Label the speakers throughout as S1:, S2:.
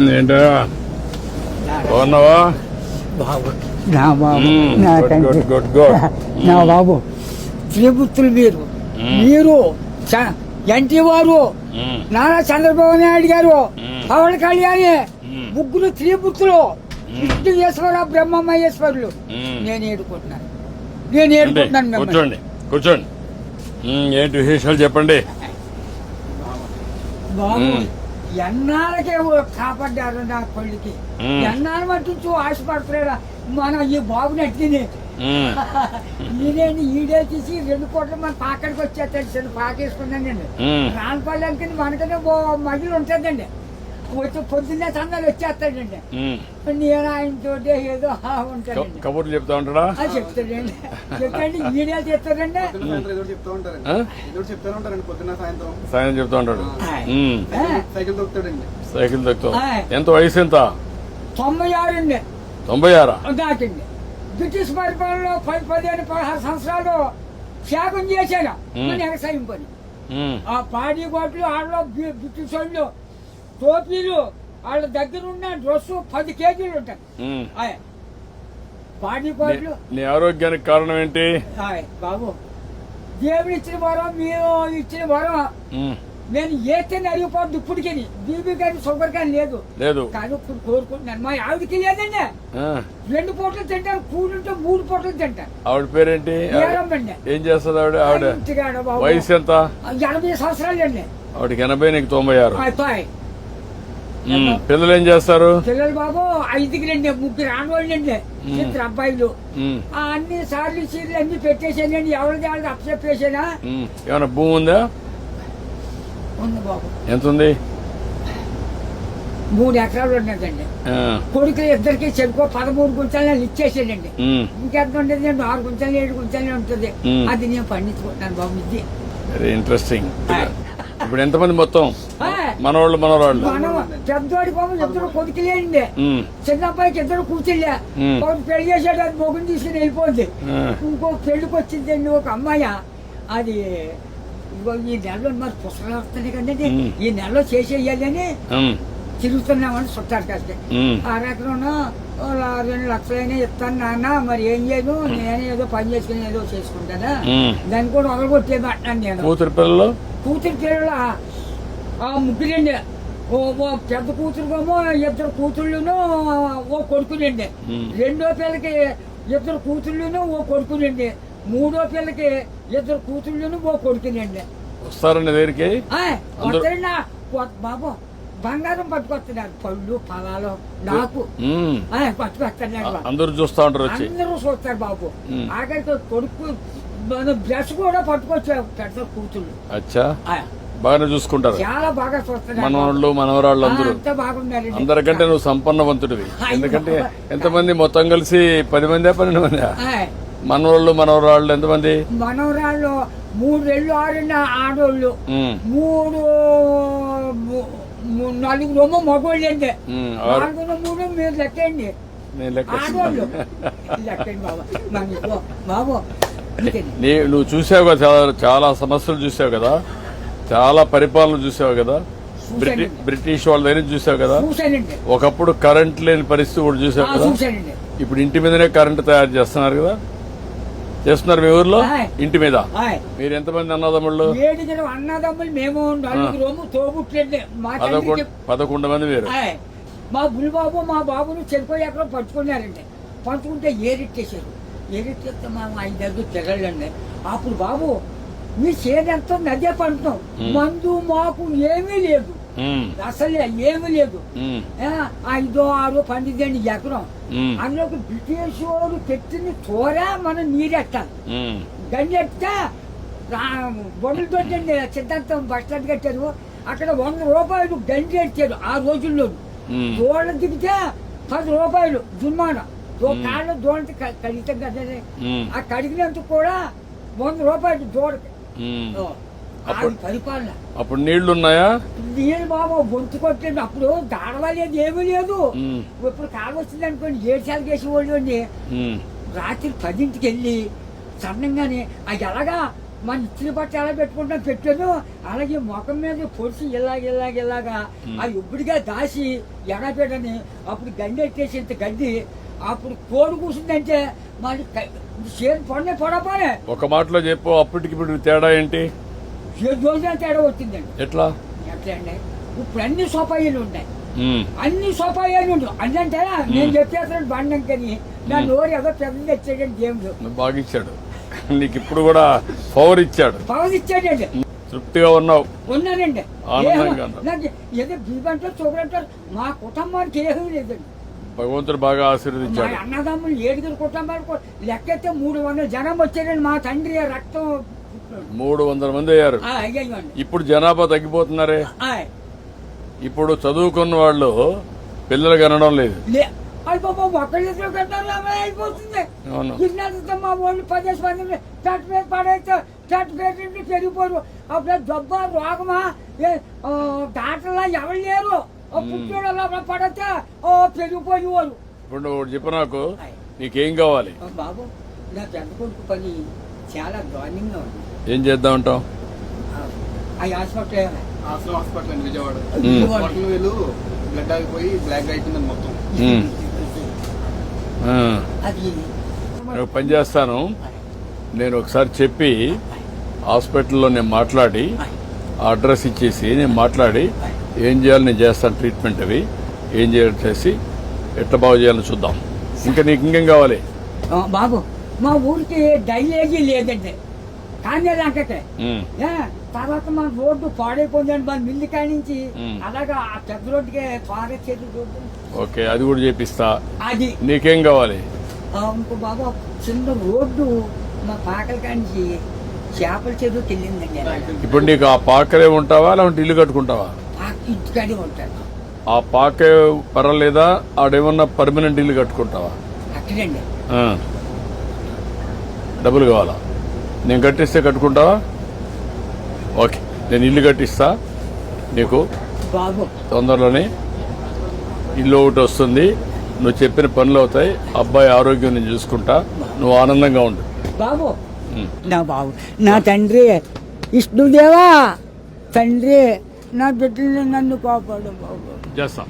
S1: ఏంటో బాగున్నావా?
S2: బాబు నా బాబు నా
S1: గుడ్
S2: తండ్రి
S1: గుడ్ గుడ్ గుడ్.
S2: నా బాబు శ్రీపుత్రులు మీరు ఎన్టీ వారు నారా చంద్రబాబు నాయుడు గారు పవన్ కళ్యాణి ముగ్గురు త్రిపుత్రులు విష్ణుయేశ్వర బ్రహ్మమహేశ్వరులు నేను ఏడుకుంటున్నాను మిమ్మల్ని.
S1: కూర్చోండి కూర్చోండి. ఏంటి విశేషాలు చెప్పండి.
S2: బాబు ఎన్నాళ్ళకే కాపాడ్డారు నా కొడుకి ఎన్నాళ్ళ మట్టు ఆశపడుతున్నాడా మన ఈ బాబుని అట్టిని ఈడే తీసి 2 కోట్ల మన పాకడికి వచ్చేస్తాడు చిన్న పాకేసుకున్నానండి రాన్పాలెంకి మనకనే మహిళ ఉంటుందండి వచ్చి పొద్దున్నే సందాలు వచ్చేస్తాడండి నేను ఆయనతో ఏదో ఉంటాడండి
S1: కబుర్లు చెప్తా ఉంటాడా?
S2: చెప్తాడండి చెప్తాండి ఈడే చెప్తాడండి
S1: సాయం చెప్తా ఉంటాడు. సైకిల్ తొక్కుతాం. ఎంత వయసు ఎంత?
S2: 96 అండి.
S1: 96
S2: దాటింది. బ్రిటిష్ పరిపాలనలో 15-16 సంవత్సరాలు త్యాగం చేశాను మన వ్యవసాయం పని. ఆ పాడి గోట్లు ఆడలో బ్రిటిష్ వాళ్ళు టోపీలు వాళ్ళ దగ్గర ఉన్న డ్రెస్ 10 కేజీలు ఉంటాయి. పాడి గోట్లు.
S1: నీ ఆరోగ్యానికి కారణం ఏంటి?
S2: బాబు దేవుడు ఇచ్చిన వరం, మీరు ఇచ్చిన వరం. నేను ఏతే అరిగిపోద్దు ఇప్పటికి. బీబీ కానీ షుగర్ కానీ లేదు కానీ ఇప్పుడు కోరుకుంటున్నాను. మా ఆవిడకి లేదండి. 2 పూటలు తింటారు, కూడుంటే 3 పూటలు తింటారు.
S1: ఆవిడ పేరేంటి? ఏం చేస్తుంది ఆవిడ? వయసు ఎంత?
S2: 80 సంవత్సరాలు అండి.
S1: ఆవిడకి 80, నీకు 96. పిల్లలు ఏం చేస్తారు?
S2: పిల్లలు బాబు 5కి 3 ఆడవాళ్ళండి, 2 అబ్బాయిలు. అన్ని సార్లు చీరలు అన్ని పెట్టేసానండి. ఎవరిది వాళ్ళకి అప్పచెప్పేసానా.
S1: ఏమైనా భూమి ఉందా?
S2: ఉంది బాబు.
S1: ఎంత ఉంది?
S2: 3 ఎకరాలు ఉన్నదండి. కొడుకులు ఇద్దరికి చెరుకు 13 గుంటలు ఇచ్చేసానండి. ఇంకెంత ఉండేది? 6 గుంటలు 7 గుంటలే ఉంటుంది. అది నేను పండించుకుంటున్నాను బాబు. ఇది
S1: వెరీ ఇంట్రెస్టింగ్. ఇప్పుడు ఎంతమంది మొత్తం మనవాళ్ళు మనవరాళ్ళు?
S2: పెద్దోడి బాబు 2 కొడుకులేండి. చిన్న అబ్బాయికి 2 కూతుళ్ళే. ఒకటి పెళ్లి చేసాడు, అది మొగుని తీసుకుని వెళ్ళిపోయింది. ఇంకో పెళ్లికి వచ్చిందండి ఒక అమ్మాయి. అది ఈ నెలలో మరి పుస్తకాలు వస్తున్నాయి కదండి, ఈ నెలలో చేసేయాలని తిరుగుతున్నామని చుట్టారు కాస్త. 6 ఎకరం 2 లక్షలైనా ఇస్తాను నాన్న, మరి ఏం చేయదు, నేను ఏదో పని చేసుకుని ఏదో చేసుకుంటానా, దాన్ని కూడా ఒకరికొట్టేది అంటాను నేను. కూతురు పిల్లలు 3 ఓ పెద్ద కూతురుకేమో 2 కూతుళ్ళును ఓ కొడుకులండి. 2వ పిల్లకి 2 కూతుళ్ళును ఓ కొడుకులండి. 3వ పిల్లకి 2 కూతుళ్ళును ఓ కొడుకులండి.
S1: వస్తారండి దగ్గరికి
S2: బాబు. బంగారం పట్టుకొస్తున్నారు, పళ్ళు ఫలాలు నాకు పట్టుకొస్తున్నారు.
S1: అందరూ చూస్తా ఉంటారు,
S2: అందరూ చూస్తారు బాబు. ఆఖరికి కొడుకు బ్రష్ కూడా పట్టుకొచ్చారు పెద్ద కూతుళ్ళు.
S1: బాగానే చూసుకుంటారు,
S2: చాలా బాగా చూస్తున్నారు.
S1: మనవాళ్ళు మనవరాళ్ళు అందరూ
S2: బాగున్నారు.
S1: అందరికంటే నువ్వు సంపన్నవంతుడివి. ఎందుకంటే ఎంతమంది మొత్తం కలిసి 10 మంది 12 మంది మనవాళ్ళు మనవరాళ్ళు? ఎంతమంది
S2: మనవరాళ్ళు? 3 6 ఆడోళ్ళు, 4 మగోళ్ళు అండి. 4 3 మీరు లెక్కండి. ఆడోళ్ళు లెక్కండి బాబు. బాబు
S1: నువ్వు చూసావు కదా, చాలా సమస్యలు చూసావు కదా, చాలా పరిపాలన చూసావు కదా, బ్రిటిష్ వాళ్ళ దగ్గర చూసావు కదా. ఒకప్పుడు కరెంట్ లేని పరిస్థితి కూడా చూసావు కదా. ఇప్పుడు ఇంటి మీదనే కరెంట్ తయారు చేస్తున్నారు కదా, చేస్తున్నారు మీ ఊర్లో ఇంటి మీద. మీరు ఎంతమంది అన్నదమ్ముళ్ళు?
S2: 7 అన్నదమ్ములు. మేము 4 తోబుట్లండి.
S1: 11 మంది మీరు.
S2: మా బుల్బాబు మా బాబును చెరుకు ఎక్కడో పట్టుకున్నారండి. పట్టుకుంటే ఏరెట్టేశారు. ఏరెట్టేస్తే మా 5 దగ్గర తిరగండి. అప్పుడు బాబు మీ చేనంతా నదే పండుతాం, మందు మాకు ఏమీ లేదు, అసలే ఏమీ లేదు. 5 6 12 ఎకరం. అందులోకి బ్రిటిష్ వాడు పెట్టిన తోర మనం నీరెట్టాలి. గంజెట్టే బొండలతో సిద్ధాంతం బస్ స్టాండ్ కట్టారు. అక్కడ 100 రూపాయలు గంజి ఎట్టారు ఆ రోజుల్లో. దోళ్ళ దిగితే 10 రూపాయలు జుర్మానా. కాళ్ళ దోళ్ళకి కడిగితే కదా, ఆ కడిగినందుకు కూడా 100 రూపాయలు దోడకి. పరిపాలన.
S1: అప్పుడు నీళ్లు ఉన్నాయా?
S2: నీళ్ళు బాబు గొంతు కొట్టండి. అప్పుడు దాడవలేదు, ఏమీ లేదు. ఇప్పుడు కాలం వచ్చింది అనుకోండి, 7 సార్లు చేసేవాళ్ళు అండి. రాత్రి 10ంటికి వెళ్ళి సన్నంగానే అది ఎలాగా మన ఇచ్చిన బట్ట ఎలా పెట్టుకుంటాం పెట్టాను, అలాగే ముఖం మీద పొడిచి ఇలాగా ఆ ఇప్పుడుగా దాసి ఎడపెట్టని అప్పుడు గండి ఎట్టేసి ఇంత గడ్డి అప్పుడు కోడి కూర్చుందంటే మరి చేతి పొడపోనే.
S1: ఒక మాటలో చెప్పు, అప్పటికి ఇప్పుడు తేడా ఏంటి?
S2: 7 రోజుల తేడా వచ్చిందండి.
S1: ఎట్లా
S2: అండి ఇప్పుడు అన్ని సోపాయిలు ఉన్నాయి, అన్ని సోపాయిలు ఉండవు. అంటే నేను చెప్పేస్తాను బండంకని నా నోరు ఏదో పెద్ద తెచ్చాడండి దేవుడు.
S1: బాగా ఇచ్చాడు నీకు, ఇప్పుడు కూడా పవర్ ఇచ్చాడు.
S2: ఇచ్చాడండి.
S1: తృప్తిగా
S2: ఉన్నానండి.
S1: ఆనందంగా
S2: నాకు ఏదో బీబంటారు చూపడంటారు, మా కుటుంబానికి ఏమీ లేదండి.
S1: భగవంతుడు బాగా ఆశీర్వదించాడు.
S2: మా అన్నదమ్ములు 7 కుటుంబాలకు లెక్కైతే 300 జనం వచ్చారండి. మా తండ్రి రక్తం
S1: 300 మంది అయ్యారు. ఇప్పుడు జనాభా తగ్గిపోతున్నారే. ఇప్పుడు చదువుకున్న వాళ్ళు పిల్లలు కనడం లేదు.
S2: అయిపోతుంది. మా వాళ్ళు 10 మంది చెట్టు మీద పడైతే చెట్టు పేరు పెరిగిపోరు. అప్పుడు జబ్బ రోగమా డాక్టర్లా ఎవరు లేరు. పుట్టిన పడితే పెరిగిపోయేవారు.
S1: ఇప్పుడు చెప్పు నాకు, నీకేం కావాలి?
S2: బాబు నా పెద్ద కొడుకు పని చాలా దారుణంగా ఉంది.
S1: ఏం చేద్దామంటావు?
S3: హాస్పిటల్ అండి విజయవాడ. బ్లడ్ ఆగిపోయి బ్లాక్ అయిపోయింది మొత్తం.
S1: పని చేస్తాను నేను, ఒకసారి చెప్పి హాస్పిటల్లో నేను మాట్లాడి అడ్రస్ ఇచ్చేసి నేను మాట్లాడి ఏం చేయాలి నేను చేస్తాను. ట్రీట్మెంట్ అవి ఏం చేయాలి చేసి ఎట్లా బాగు చేయాలని చూద్దాం. ఇంకా నీకు ఇంకేం కావాలి?
S2: బాబు మా ఊరికి డైలేజీ లేదండి, కానీ లంకకే. తర్వాత మన రోడ్డు పాడైపోయిందండి, మన మిల్లి కాడి నుంచి అలాగా ఆ పెద్ద రోడ్డుకి పారేసేది రోడ్డు.
S1: ఓకే, అది కూడా చేపిస్తా.
S2: అది
S1: నీకేం కావాలి?
S2: ఇంకో బాబు చిన్న రోడ్డు మా పాకల కాడి నుంచి చేపల చెరువుకి వెళ్ళిందండి.
S1: ఇప్పుడు నీకు ఆ పాకలే ఉంటావా లేదంటే ఇల్లు కట్టుకుంటావా?
S2: ఇంటికాడే ఉంటాను.
S1: ఆ పాకే పర్వాలేదా? ఆడేమన్నా పర్మనెంట్ ఇల్లు కట్టుకుంటావా?
S2: అక్కడండి.
S1: డబ్బులు కావాలా? నేను కట్టిస్తే కట్టుకుంటావా? ఓకే, నేను ఇల్లు కట్టిస్తా నీకు.
S2: బాబు
S1: తొందరలోనే ఇల్లు ఒకటి వస్తుంది, నువ్వు చెప్పిన పనులు అవుతాయి, అబ్బాయి ఆరోగ్యం నేను చూసుకుంటా, నువ్వు ఆనందంగా ఉండు.
S2: బాబు నా బాబు నా తండ్రి విష్ణుదేవా, తండ్రి నా బిడ్డల్ని నన్ను కాపాడు బాబు.
S1: చేస్తాం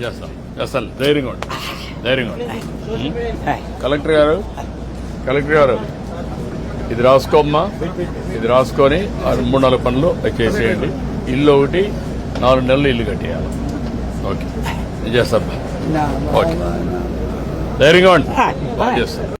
S1: చేస్తాం చేస్తాను. ధైర్యంగా ఉండు, ధైర్యంగా ఉండు. కలెక్టర్ గారు ఇది రాసుకోమ్మా, ఇది రాసుకొని 3-4 పనులు చేసేయండి. ఇల్లు ఒకటి 4 నెలలు ఇల్లు కట్టేయాలి. ఓకే, నేను చేస్తాను. ఓకే, ధైర్యంగా ఉండి చేస్తాను.